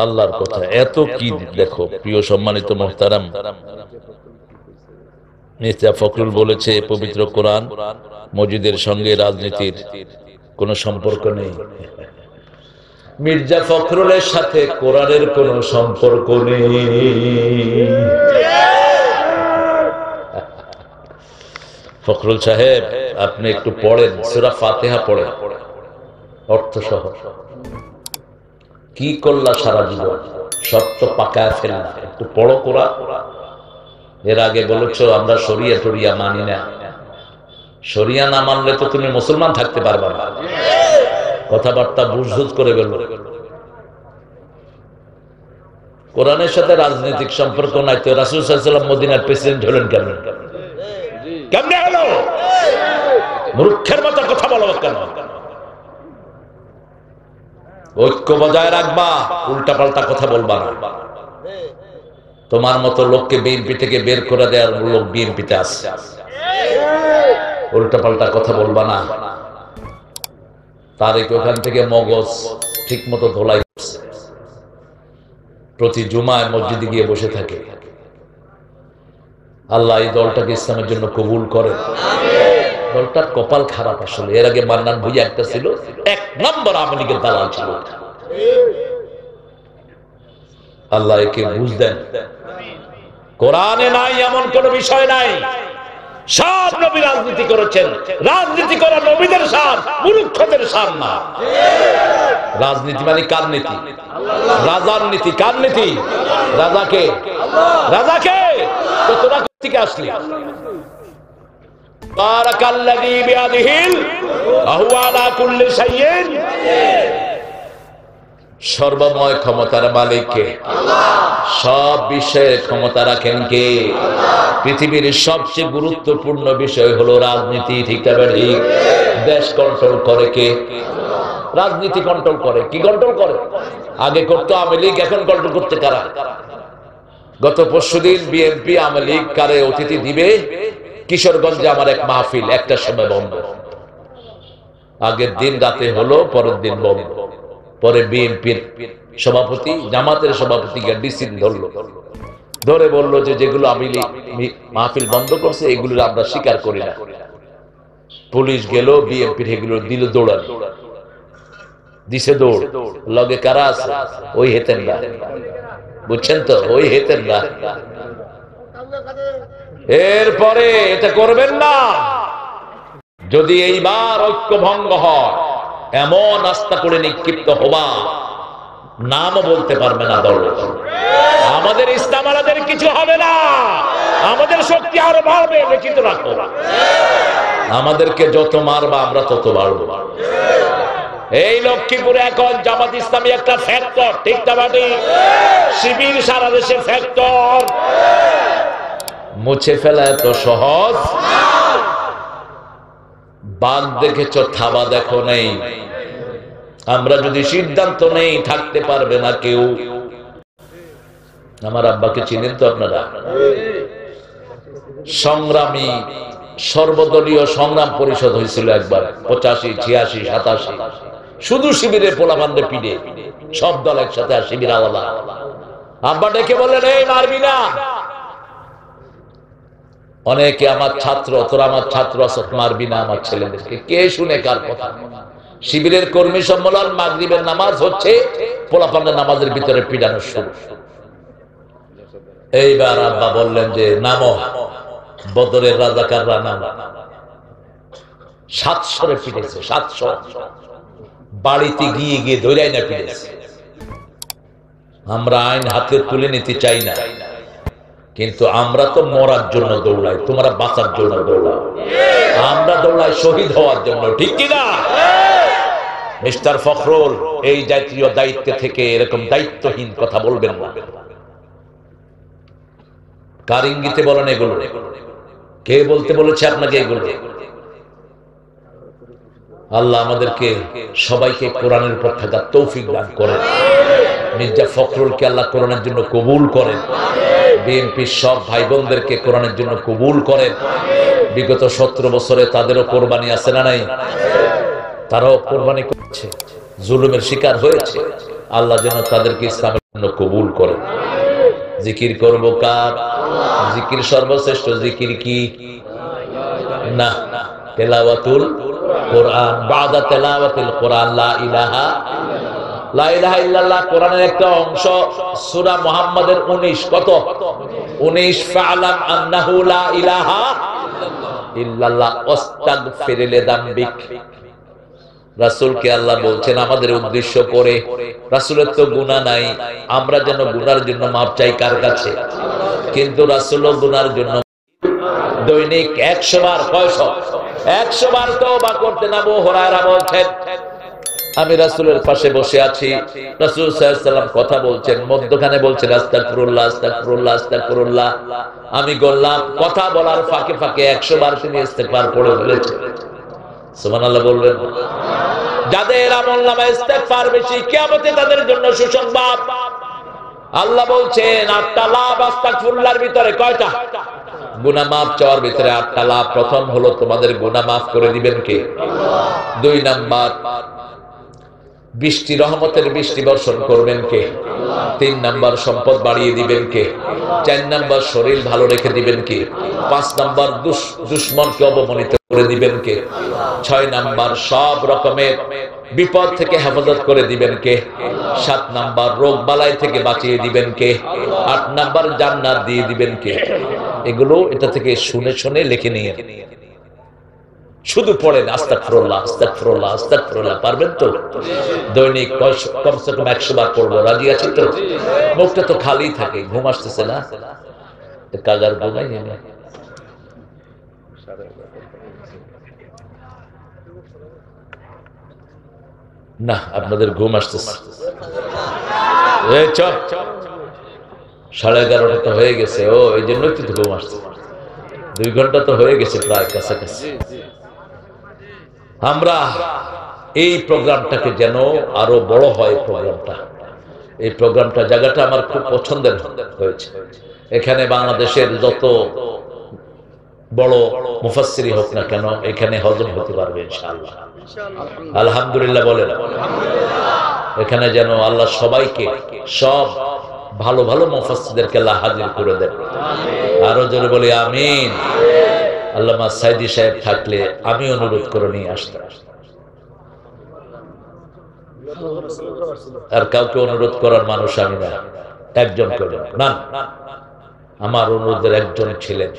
আল্লাহর কথা এত কি দেখো প্রিয় সম্মানিত মুহতারাম, মির্জা ফখরুল বলেছে পবিত্র কোরআন মসজিদের সঙ্গে রাজনীতির কোনো সম্পর্ক নেই। মির্জা ফখরুলের সাথে কোরআনের কোনো সম্পর্ক নেই। ফখরুল সাহেব আপনি একটু পড়েন, সূরা ফাতিহা পড়েন অর্থ সহ। কি করলা সারা জীবন, সব তো পাকায় ফেললা, একটু পড়ো কোরআন। এর আগে বলেছো আমরা শরিয়া টরিয়া মানি না। শরিয়া না মানলে তো তুমি মুসলমান থাকতে পারবে না। কথাবার্তা বুঝঝুজ করে গেল। কোরআনের সাথে রাজনৈতিক সম্পর্ক নাই তো রাসূল সাল্লাল্লাহু আলাইহি ওয়াসাল্লাম মদিনার প্রেসিডেন্ট হলেন কেমনে? কেমনে হলো? মূর্খের মতো কথা বলো কেন? ঐক্য বজায় রাখবা, উল্টা পাল্টা কথা বলবা না। তোমার মতো লোককে বিএনপি থেকে বের করে দেওয়ার লোক বিএনপিতে আছে, উল্টা পাল্টা কথা বলবা না। তারেক ওখান থেকে মগজ ঠিক মতো ধোলাই করছে, প্রতি জুমায় মসজিদে গিয়ে বসে থাকে। আল্লাহ এই দলটাকে ইসলামের জন্য কবুল করেন। দলটার কপাল খারাপ আসলে। এর আগে মান্নান ভুইয়া একটা ছিল, এক নম্বর আওয়ামী লীগের দালাল ছিল। আল্লাহ একে বুঝ দেন। কোরআনে নাই এমন কোন বিষয় নাই। সব নবী রাজনীতি করেছেন, রাজনীতি করা নবীদের শান, মূর্খদের শান না। রাজনীতি মানে কার নীতি? রাজার নীতি। কার নীতি? রাজাকে। রাজাকে তো তোরা থেকে আসলি। বারাকাল্লাযী বিয়াদিহিল ওয়া আলা কুল্লি শাইইন। সর্বময় ক্ষমতার মালিক কে? আল্লাহ। সব বিষয়ে ক্ষমতা রাখেন কে? পৃথিবীর সবচেয়ে গুরুত্বপূর্ণ বিষয় হলো রাজনীতি। ঠিক না ঠিক? দেশ কন্ট্রোল করে কে? রাজনীতি কন্ট্রোল করে। কি কন্ট্রোল করে? আগে করতো আওয়ামী লীগ, এখন কন্ট্রোল করতে কারা? গত পরশুদিন বিএনপি আওয়ামী লীগ কারে অতিথি দিবে কিশোরগঞ্জে আমার এক মাহফিল, একটা সময় বন্ধ। আগের দিন রাতে হলো, পরের দিন বন্ধ। পরে বিএনপির সভাপতি, জামাতের সভাপতি ডিসি ধরলো, ধরে বললো যে যেগুলো আওয়ামী লীগ মাহফিল বন্ধ করছে এগুলো আমরা স্বীকার করি না। পুলিশ গেল, বিএনপির এগুলো দিল দৌড়ান, দিছে দৌড়। লগে কারা আছে? ওই হেতেনরা, বুঝছেন তো? ওই হেতেনরা। এরপরে এটা করবেন না। যদি এইবার ঐক্য ভঙ্গ হয়, এমন আস্থা করে নিক্ষিপ্ত হবা, নামও বলতে পারবে না দল। আমাদের ইসলাম আলাদের কিছু হবে না, আমাদের শক্তি আরো বাড়বে। লিখিত রাখো, আমাদেরকে যত মারবা আমরা তত বাড়বো। এই লক্ষ্মীপুরে এখন জামাত ইসলামী একটা ফ্যাক্টর। ঠিক না বাড়ি? শিবির সারা দেশে ফ্যাক্টর। মুছে ফেলা এত সহজ? বাঘ দেখেছ, থাবা দেখো নেই। আমরা যদি সিদ্ধান্ত নেই, থাকতে পারবে না কেউ। আমার আব্বাকে চিনেন তো আপনারা? সংগ্রামী সর্বদলীয় সংগ্রাম পরিষদ হয়েছিল একবার, 85, 86, 87। শুধু শিবিরে পোলাপানদের পিড়ে, সব দল একসাথে, আর শিবির আলাদা। আব্বা ডেকে বললেন, এই মারবি না। অনেকে আমার ছাত্র, তোরা আমার ছাত্র আসত, মারবি না আমার ছেলেদেরকে। কে শুনে কার কথা? শিবিরের কর্মী সম্মেলন, মাগরিবের নামাজ হচ্ছে, পোলাপানের নামাজের ভিতরে পিটানো শুরু। এইবার আব্বা বললেন যে নামো, বদরের রাজাকাররা নামো। 700 পিটেছে, 700। বাড়িতে গিয়ে গিয়ে ধরে না পিটেছে। আমরা আইন হাতে তুলে নিতে চাই না, কিন্তু আমরা তো মরার জন্য দৌড়াই, তোমরা বাঁচার জন্য দৌড়াও। আমরা দৌড়াই শহীদ হওয়ার জন্য। ঠিক কিনা? মিস্টার ফখরুল, এই জাতীয় দায়িত্ব থেকে এরকম দায়িত্বহীন কথা বলবেন না। কার ইঙ্গিতে বলেন এগুলো? কে বলতে বলেছে আপনাকে এগুলো? আল্লাহ আমাদেরকে সবাইকে কোরআনের উপর থাকার তৌফিক দান করেন। মির্জা ফখরুলকে আল্লাহ কোরআনের জন্য কবুল করেন। বিএনপির সব ভাই বোনদেরকে কোরআনের জন্য কবুল করেন। বিগত 17 বছরে তাদেরও কোরবানি আছে না নাই? তারাও কোরবানি করছে, জুলুমের শিকার হয়েছে। আল্লাহ যেন তাদেরকে ইসলামের কবুল করে। জিকির করব কার? জিকির সর্বশ্রেষ্ঠ জিকির কি? না, তেলাওয়াতুল কোরআন। বাদা তেলাওয়াতুল কোরআন লা ইলাহা ইল্লাল্লাহ কোরআনের একটা অংশ। সূরা মুহাম্মাদের 19 কত? 19 ফা'লাম আন্নাহু লা ইলাহা ইল্লাল্লাহ ওয়াস্তাগফির লিযামবিক। রাসূলকে আল্লাহ বলছেন আমাদের উদ্দেশ্য করে, রাসূলের তো গুনাহ নাই, আমরা যেন গুনার জন্য মাপ চাই কার কাছে? কিন্তু রাসূলও গুনার জন্য দৈনিক 100 বার, কয়শো? 100 বার তওবা করতেন। আবু হুরায়রা বলছেন আমি রাসূলের পাশে বসে আছি, রাসূল সাল্লাল্লাহু আলাইহি ওয়াসাল্লাম কথা বলছেন, মধ্যখানে বলছেন আস্তাগফিরুল্লাহ আস্তাগফিরুল্লাহ আস্তাগফিরুল্লাহ। আমি বললাম, কথা বলার ফাঁকে ফাঁকে 100 বার তিনি ইস্তেগফার পড়ে ফেলেছেন। সুবহানাল্লাহ বলবেন। যাদের আমলনামায় ইস্তেগফার বেশি, কিয়ামতে তাদের জন্য সুসংবাদ। আল্লাহ বলছেন 8টা লাভ আস্তাগফিরুল্লাহর ভিতরে। কয়টা? গুনাহ মাফ চাওয়ার ভিতরে 8টা লাভ। প্রথম হলো তোমাদের গুনাহ মাফ করে দিবেন কে? আল্লাহ। 2 নাম্বার, বৃষ্টি, রহমতের বৃষ্টি বর্ষণ করবেন কে? আল্লাহ। 3 নাম্বার, সম্পদ বাড়িয়ে দিবেন কে? আল্লাহ। 4 নাম্বার, শরীর ভালো রেখে দিবেন কে? আল্লাহ। 5 নাম্বার, দুশমনকে অবমানিত করে দিবেন কে? আল্লাহ। 6 নাম্বার, সব রকমের বিপদ থেকে হেফাজত করে দিবেন কে? আল্লাহ। 7 নাম্বার, রোগ বালাই থেকে বাঁচিয়ে দিবেন কে? আল্লাহ। 8 নাম্বার, জান্নাত দিয়ে দিবেন কে? এগুলো এটা থেকে শুনে শুনে লিখে নিয়ে শুধু পড়েন আস্তাগফিরুল্লাহ আস্তাগফিরুল্লাহ আস্তাগফিরুল্লাহ। পারবেন তো? দৈনিক কমসে কম 100 বার পড়বো। রাজি আছেন তো? মুখটা তো খালি থাকে, ঘুম আসতেছে না? কাগার ঘুমাই না, আপনাদের ঘুম আসতেছে। 11:30 তো হয়ে গেছে। ও এই জন্যই তো ঘুম আসছে। 2 ঘন্টা তো হয়ে গেছে প্রায় কাছাকাছি। আমরা এই প্রোগ্রামটাকে যেন আরো বড় হয়। এই প্রোগ্রামটা জায়গাটা আমার খুব পছন্দের হয়েছে। এখানে বাংলাদেশের যত বড় মুফাসসির হোক না কেন, এখানে হজম হতে পারবে ইনশাআল্লাহ। আলহামদুলিল্লাহ বলেন। এখানে যেন আল্লাহ সবাইকে, সব ভালো ভালো মুফাসসিরদেরকে আল্লাহ হাজির করে দেন। আরো জোরে বলি আমিন। আল্লামা সাইদি সাহেব থাকলে আমি অনুরোধ করে নিয়ে আসতাম। আর কাউকে অনুরোধ করার মানুষ আমি না, একজন করে না। আমার অনুরোধের একজন ছিলেন,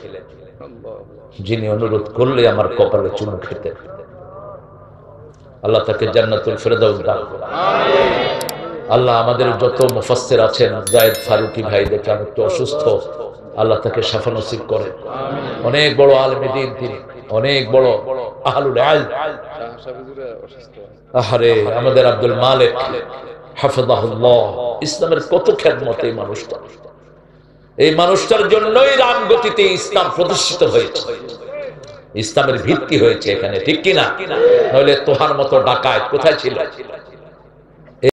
যিনি অনুরোধ করলে আমার কপালে চুমু খেতেন। আল্লাহ তাকে জান্নাতুল ফেরদাউস দান করুন। আল্লাহ আমাদের যত মুফাসসির আছেন, জায়েদ ফারুকী ভাই দেখলাম একটু অসুস্থ, আল্লাহ তাকে শাফা নসিব করেন। অনেক বড় আলেম দ্বীন তিনি, অনেক বড় আহলুল ইলম। আহারে আমাদের আব্দুল মালিক হাফিজাহুল্লাহ, ইসলামের কত খেদমত এই মানুষটা। এই মানুষটার জন্যই রামগতিতে ইসলাম প্রতিষ্ঠিত হয়েছে, ইসলামের ভিত্তি হয়েছে এখানে, ঠিক কিনা? নইলে তোহার মতো ডাকাত কোথায় ছিল?